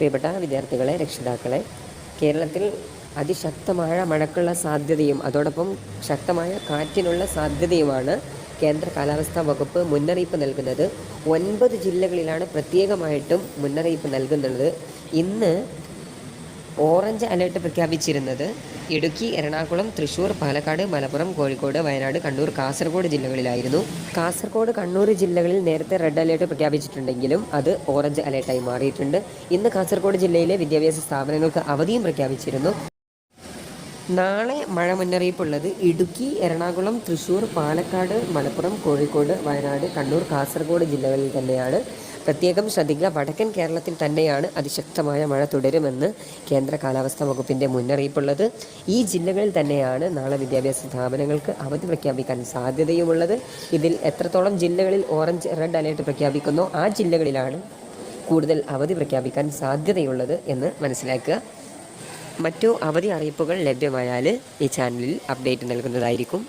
പ്രിയപ്പെട്ട വിദ്യാർത്ഥികളെ, രക്ഷിതാക്കളെ, കേരളത്തിൽ അതിശക്തമായ മഴയ്ക്കുള്ള സാധ്യതയും അതോടൊപ്പം ശക്തമായ കാറ്റിനുള്ള സാധ്യതയുമാണ് കേന്ദ്ര കാലാവസ്ഥാ വകുപ്പ് മുന്നറിയിപ്പ് നൽകുന്നത്. 9 ജില്ലകളിലാണ് പ്രത്യേകമായിട്ടും മുന്നറിയിപ്പ് നൽകുന്നത്. ഇന്ന് ഓറഞ്ച് അലേർട്ട് പ്രഖ്യാപിച്ചിരുന്നത് ഇടുക്കി, എറണാകുളം, തൃശ്ശൂർ, പാലക്കാട്, മലപ്പുറം, കോഴിക്കോട്, വയനാട്, കണ്ണൂർ, കാസർഗോഡ് ജില്ലകളിലായിരുന്നു. കാസർഗോഡ്, കണ്ണൂർ ജില്ലകളിൽ നേരത്തെ റെഡ് അലേർട്ട് പ്രഖ്യാപിച്ചിട്ടുണ്ടെങ്കിലും അത് ഓറഞ്ച് അലേർട്ടായി മാറിയിട്ടുണ്ട്. ഇന്ന് കാസർഗോഡ് ജില്ലയിലെ വിദ്യാഭ്യാസ സ്ഥാപനങ്ങൾക്ക് അവധിയും പ്രഖ്യാപിച്ചിരുന്നു. നാളെ മഴ മുന്നറിയിപ്പുള്ളത് ഇടുക്കി, എറണാകുളം, തൃശ്ശൂർ, പാലക്കാട്, മലപ്പുറം, കോഴിക്കോട്, വയനാട്, കണ്ണൂർ, കാസർഗോഡ് ജില്ലകളിൽ തന്നെയാണ്. പ്രത്യേകം ശ്രദ്ധിക്കുക, വടക്കൻ കേരളത്തിൽ തന്നെയാണ് അതിശക്തമായ മഴ തുടരുമെന്ന് കേന്ദ്ര കാലാവസ്ഥാ വകുപ്പിൻ്റെ മുന്നറിയിപ്പുള്ളത്. ഈ ജില്ലകളിൽ തന്നെയാണ് നാളെ വിദ്യാഭ്യാസ സ്ഥാപനങ്ങൾക്ക് അവധി പ്രഖ്യാപിക്കാൻ സാധ്യതയുമുള്ളത്. ഇതിൽ എത്രത്തോളം ജില്ലകളിൽ ഓറഞ്ച് റെഡ് അലേർട്ട് പ്രഖ്യാപിക്കുന്നോ ആ ജില്ലകളിലാണ് കൂടുതൽ അവധി പ്രഖ്യാപിക്കാൻ സാധ്യതയുള്ളത് എന്ന് മനസ്സിലാക്കുക. മറ്റു അവധി അറിയിപ്പുകൾ ലഭ്യമായാൽ ഈ ചാനലിൽ അപ്ഡേറ്റ് നൽകുന്നതായിരിക്കും.